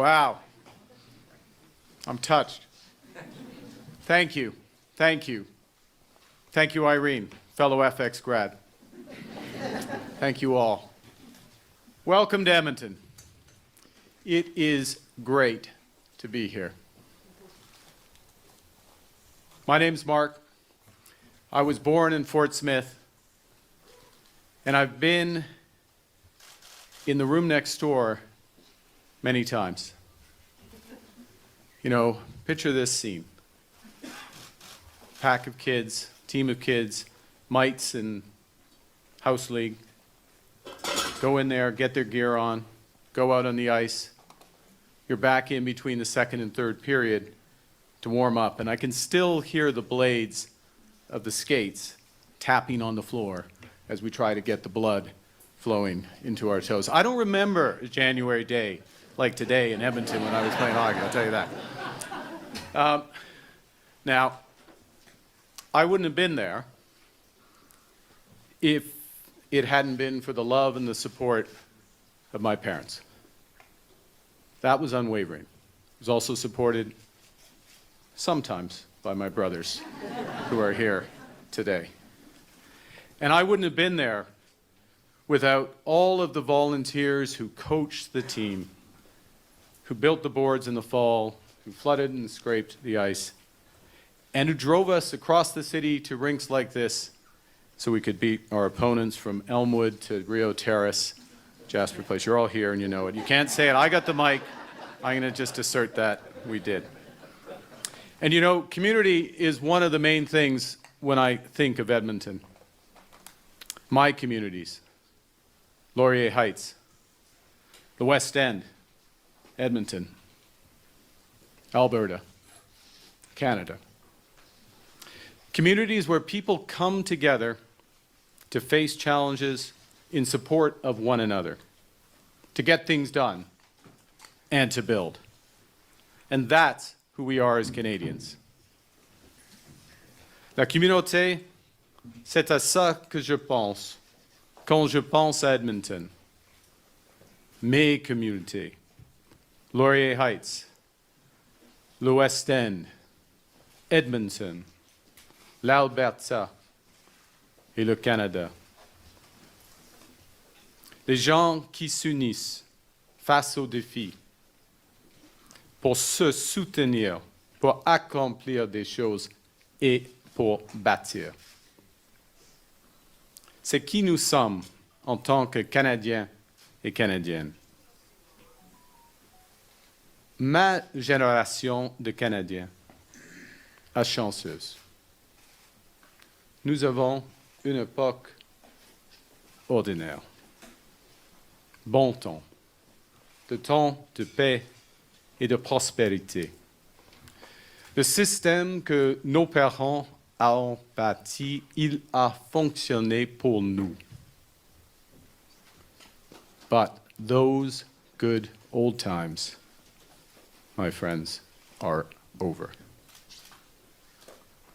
Wow. I'm touched. Thank you. Thank you. Thank you, Irene, fellow FX grad. Thank you all. Welcome to Edmonton. It is great to be here. My name's Mark. I was born in Fort Smith, and I've been in the room next door many times. You know, picture this scene. Pack of kids, team of kids, mites and house league, go in there, get their gear on, go out on the ice. You're back in between the second and third period to warm up, and I can still hear the blades of the skates tapping on the floor as we try to get the blood flowing into our toes. I don't remember a January day like today in Edmonton when I was playing hockey, I'll tell you that. Now, I wouldn't have been there if it hadn't been for the love and the support of my parents. That was unwavering. It was also supported sometimes by my brothers who are here today. And I wouldn't have been there without all of the volunteers who coached the team, who built the boards in the fall, who flooded and scraped the ice, and who drove us across the city to rinks like this so we could beat our opponents from Elmwood to Rio Terrace, Jasper Place. You're all here and you know it. You can't say it. I got the mic. I'm going to just assert that we did. And you know, community is one of the main things when I think of Edmonton. My communities, Laurier Heights, the West End, Edmonton, Alberta, Canada. Communities where people come together to face challenges in support of one another, to get things done, and to build. And that's who we are as Canadians. La communauté, c'est à ça que je pense quand je pense à Edmonton. Mes communautés, Laurier Heights, le West End, Edmonton, l'Alberta et le Canada. Les gens qui s'unissent face aux défis pour se soutenir, pour accomplir des choses et pour bâtir. C'est qui nous sommes en tant que Canadiens et Canadiennes. Ma génération de Canadiens est chanceuse. Nous avons une époque ordinaire. Bon temps. De temps de paix et de prospérité. Le système que nos parents ont bâti, il a fonctionné pour nous. But those good old times, my friends, are over.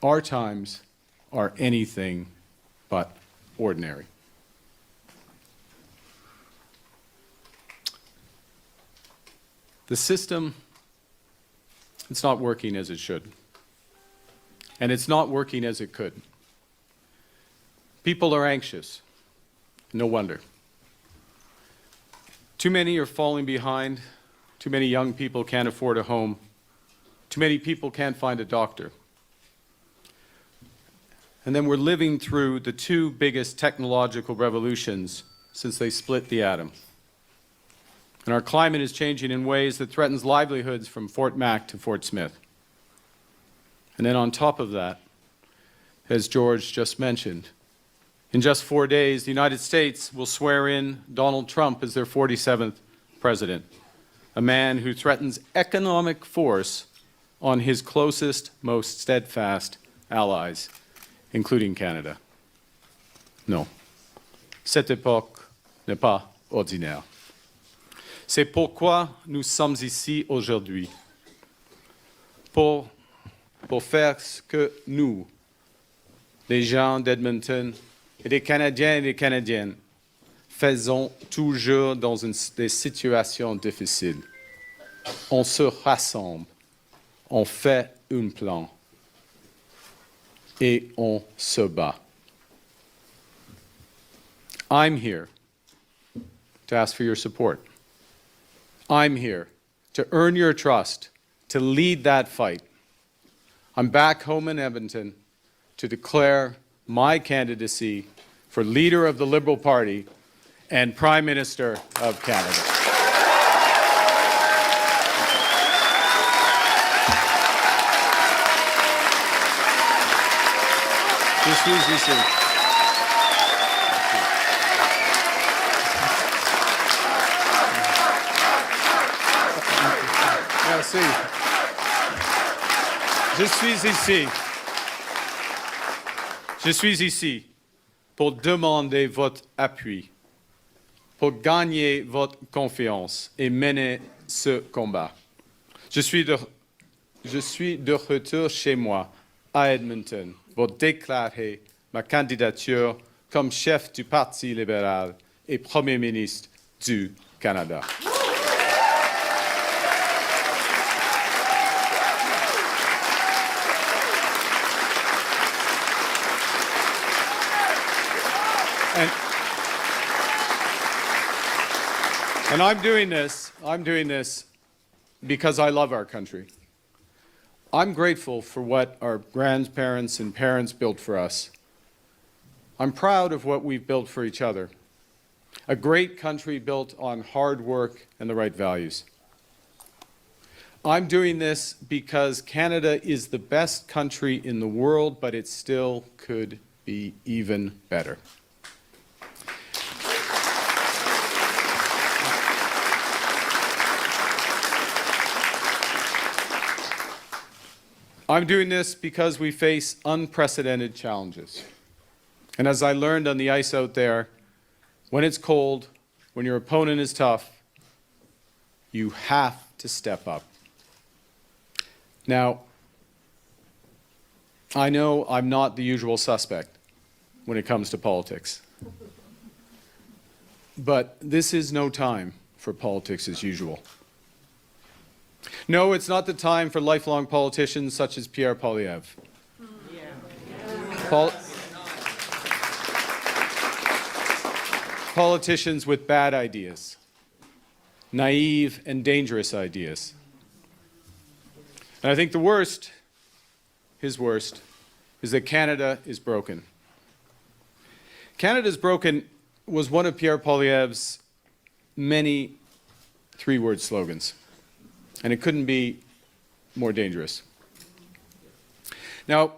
Our times are anything but ordinary. The system, it's not working as it should. And it's not working as it could. People are anxious. No wonder. Too many are falling behind. Too many young people can't afford a home. Too many people can't find a doctor. And then we're living through the two biggest technological revolutions since they split the atom. And our climate is changing in ways that threatens livelihoods from Fort Mac to Fort Smith. And then on top of that, as George just mentioned, in just 4 days, the United States will swear in Donald Trump as their 47th president, a man who threatens economic force on his closest, most steadfast allies, including Canada. Non, cette époque n'est pas ordinaire. C'est pourquoi nous sommes ici aujourd'hui, pour faire ce que nous, les gens d'Edmonton et des Canadiens et des Canadiennes, faisons toujours dans des situations difficiles. on se rassemble, on fait un plan et on se bat. I'm here to ask for your support. I'm here to earn your trust, to lead that fight. I'm back home in Edmonton to declare my candidacy for leader of the Liberal Party and Prime Minister of Canada. Je suis ici. Merci. Je suis ici. Je suis ici pour demander votre appui, pour gagner votre confiance et mener ce combat. Je suis de retour chez moi, à Edmonton, pour déclarer ma candidature comme chef du Parti libéral et Premier ministre du Canada. And I'm doing this because I love our country. I'm grateful for what our grandparents and parents built for us. I'm proud of what we've built for each other. A great country built on hard work and the right values. I'm doing this because Canada is the best country in the world, but it still could be even better. I'm doing this because we face unprecedented challenges. And as I learned on the ice out there, when it's cold, when your opponent is tough, you have to step up. Now, I know I'm not the usual suspect when it comes to politics. But this is no time for politics as usual. No, it's not the time for lifelong politicians such as Pierre Poilievre. Politicians with bad ideas, naive and dangerous ideas. And I think the worst, his worst, is that Canada is broken. Canada's broken was one of Pierre Poilievre's many three-word slogans. And it couldn't be more dangerous. Now,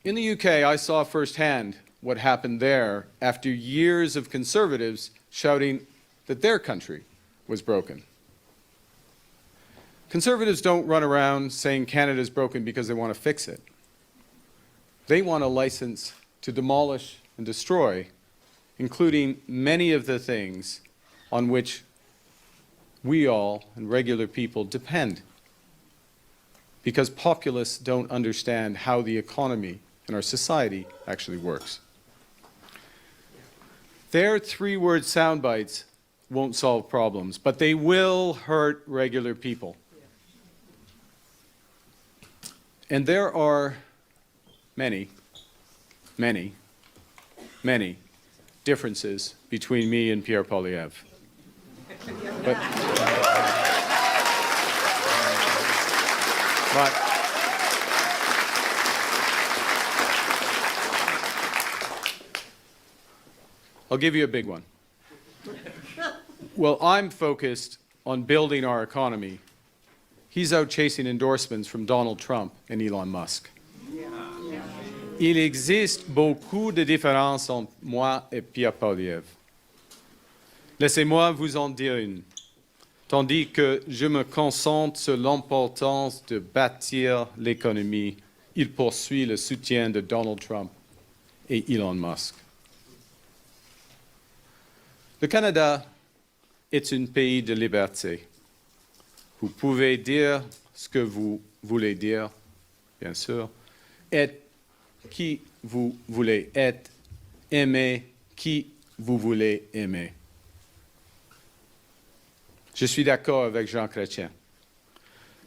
in the UK, I saw firsthand what happened there after years of Conservatives shouting that their country was broken. Conservatives don't run around saying Canada's broken because they want to fix it. They want a license to demolish and destroy, including many of the things on which we all and regular people depend, because populists don't understand how the economy and our society actually works. Their three-word sound bites won't solve problems, but they will hurt regular people. And there are many, many, many differences between me and Pierre Poilievre. But I'll give you a big one. Well, I'm focused on building our economy. He's out chasing endorsements from Donald Trump and Elon Musk. Il existe beaucoup de différences entre moi et Pierre Poilievre. Laissez-moi vous en dire une. Tandis que je me concentre sur l'importance de bâtir l'économie, il poursuit le soutien de Donald Trump et Elon Musk. Le Canada est un pays de liberté. Vous pouvez dire ce que vous voulez dire, bien sûr, être qui vous voulez être, aimer qui vous voulez aimer. Je suis d'accord avec Jean Chrétien.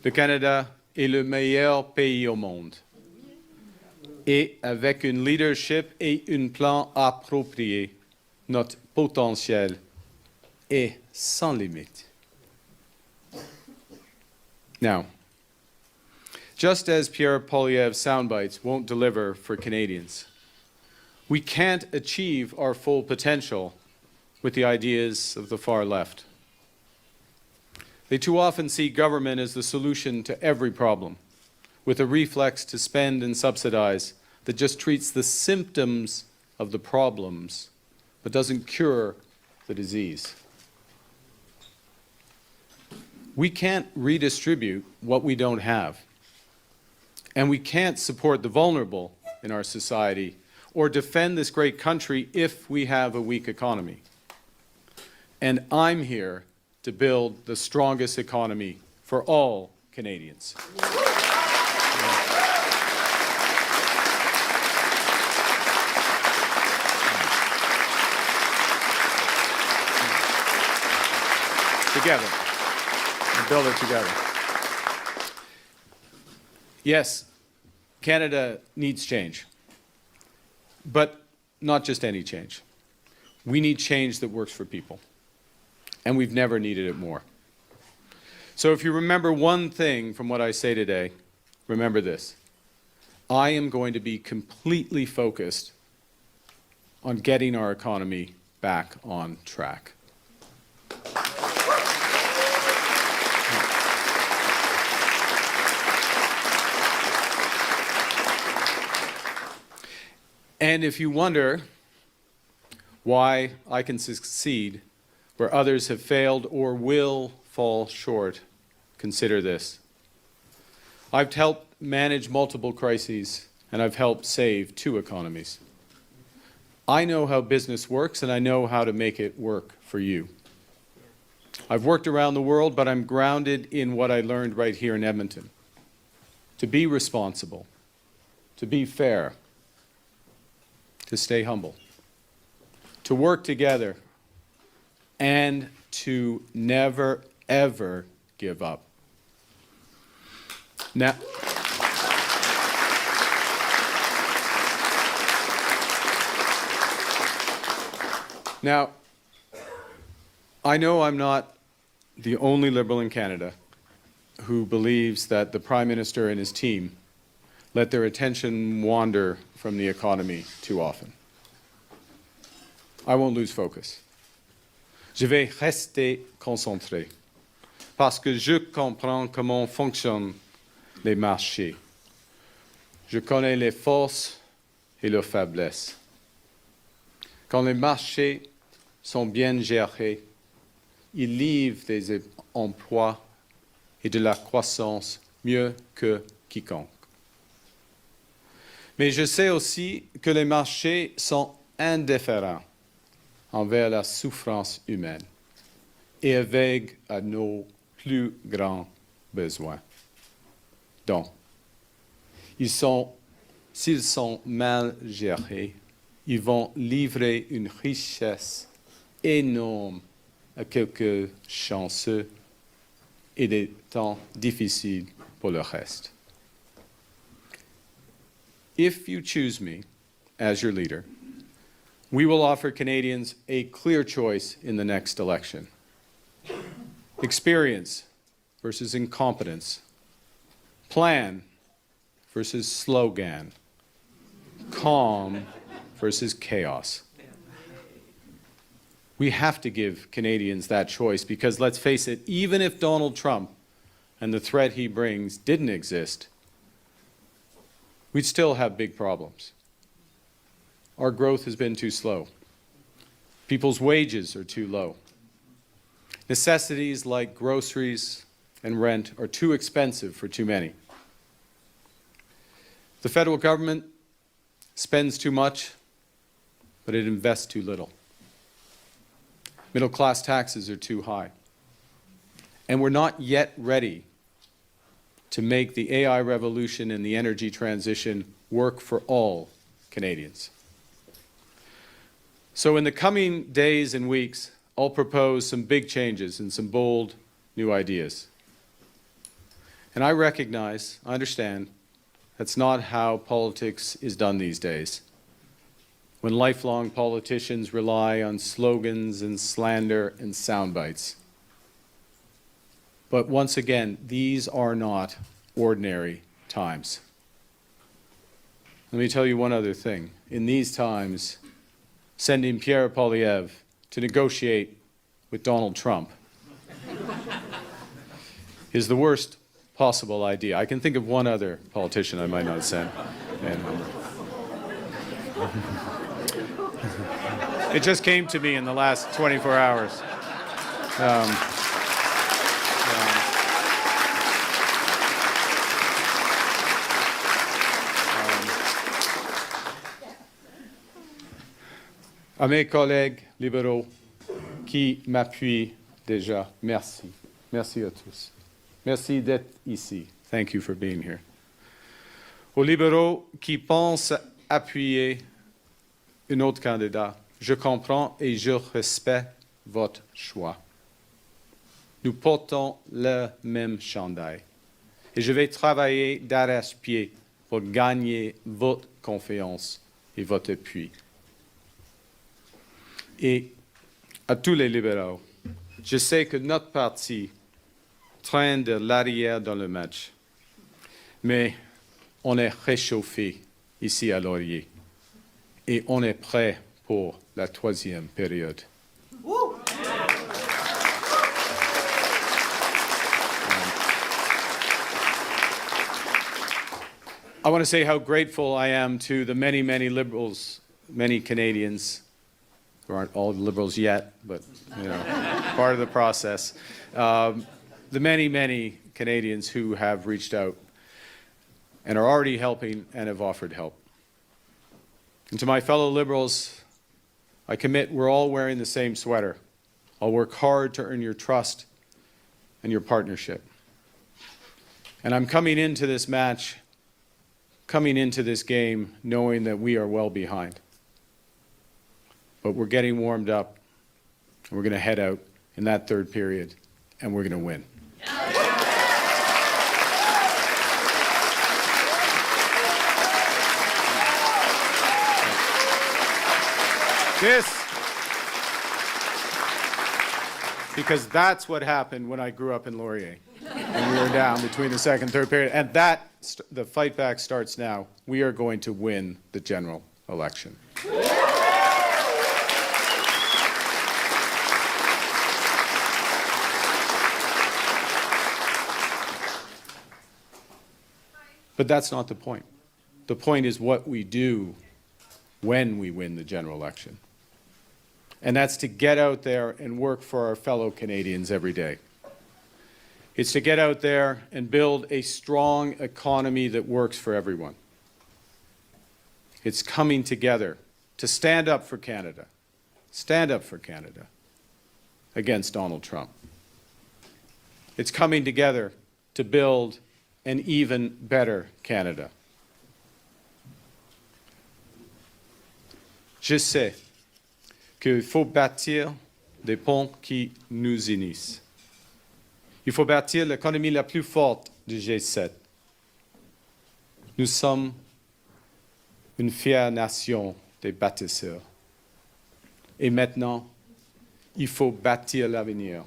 Le Canada est le meilleur pays au monde. Et avec un leadership et un plan approprié, notre potentiel est sans limite. Now, just as Pierre Poilievre's soundbites won't deliver for Canadians, we can't achieve our full potential with the ideas of the far left. They too often see government as the solution to every problem, with a reflex to spend and subsidize that just treats the symptoms of the problems but doesn't cure the disease. We can't redistribute what we don't have, and we can't support the vulnerable in our society or defend this great country if we have a weak economy. And I'm here to build the strongest economy for all Canadians. Together. And build it together. Yes, Canada needs change. But not just any change. We need change that works for people. And we've never needed it more. So if you remember one thing from what I say today, remember this. I am going to be completely focused on getting our economy back on track. And if you wonder why I can succeed where others have failed or will fall short, consider this. I've helped manage multiple crises, and I've helped save 2 economies. I know how business works, and I know how to make it work for you. I've worked around the world, but I'm grounded in what I learned right here in Edmonton. To be responsible, to be fair, to stay humble, to work together, and to never, ever give up. Now, I know I'm not the only Liberal in Canada who believes that the Prime Minister and his team let their attention wander from the economy too often. I won't lose focus. Je vais rester concentré parce que je comprends comment fonctionnent les marchés. Je connais les forces et leurs faiblesses. Quand les marchés sont bien gérés, ils livrent des emplois et de la croissance mieux que quiconque. Mais je sais aussi que les marchés sont indifférents envers la souffrance humaine et aveugles à nos plus grands besoins. Donc, s'ils sont mal gérés, ils vont livrer une richesse énorme à quelques chanceux et des temps difficiles pour le reste. If you choose me as your leader, we will offer Canadians a clear choice in the next election. Experience versus incompetence. Plan versus slogan. Calm versus chaos. We have to give Canadians that choice because, let's face it, even if Donald Trump and the threat he brings didn't exist, we'd still have big problems. Our growth has been too slow. People's wages are too low. Necessities like groceries and rent are too expensive for too many. The federal government spends too much, but it invests too little. Middle-class taxes are too high. And we're not yet ready to make the AI revolution and the energy transition work for all Canadians. So in the coming days and weeks, I'll propose some big changes and some bold new ideas. And I recognize, I understand, that's not how politics is done these days. When lifelong politicians rely on slogans and slander and sound bites. But once again, these are not ordinary times. Let me tell you one other thing. In these times, sending Pierre Poilievre to negotiate with Donald Trump is the worst possible idea. I can think of one other politician I might not send. It just came to me in the last 24 hours. À mes collègues libéraux qui m'appuient déjà, merci. Merci à tous. Merci d'être ici. Thank you for being here. Aux libéraux qui pensent appuyer un autre candidat, je comprends et je respecte votre choix. Nous portons le même chandail. Et je vais travailler d'arrache-pied pour gagner votre confiance et votre appui. Et à tous les libéraux, je sais que notre parti traîne de l'arrière dans le match. Mais on est réchauffé ici à Laurier. Et on est prêt pour la troisième période. I want to say how grateful I am to the many, many liberals, many Canadians, who aren't all liberals yet, but you know, part of the process. The many, many Canadians who have reached out and are already helping and have offered help. And to my fellow liberals, I commit we're all wearing the same sweater. I'll work hard to earn your trust and your partnership. And I'm coming into this match, coming into this game, knowing that we are well behind. But we're getting warmed up, and we're going to head out in that third period, and we're going to win. Because that's what happened when I grew up in Laurier. And we were down between the second and third period. And the fight back starts now. We are going to win the general election. But that's not the point. The point is what we do when we win the general election. And that's to get out there and work for our fellow Canadians every day. It's to get out there and build a strong economy that works for everyone. It's coming together to stand up for Canada against Donald Trump. It's coming together to build an even better Canada. Je sais qu'il faut bâtir des ponts qui nous unissent. Il faut bâtir l'économie la plus forte du G7. Nous sommes une fière nation des bâtisseurs. Et maintenant, il faut bâtir l'avenir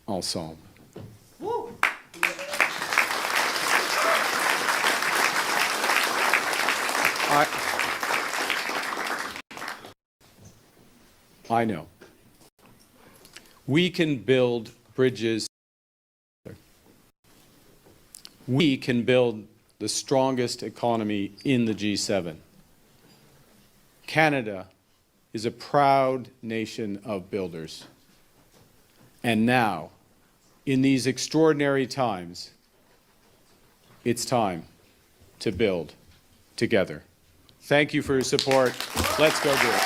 ensemble. I know. We can build bridges. We can build the strongest economy in the G7. Canada is a proud nation of builders. And now, in these extraordinary times, it's time to build together. Thank you for your support. Let's go do it.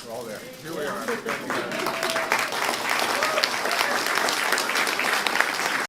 We're all there. Here we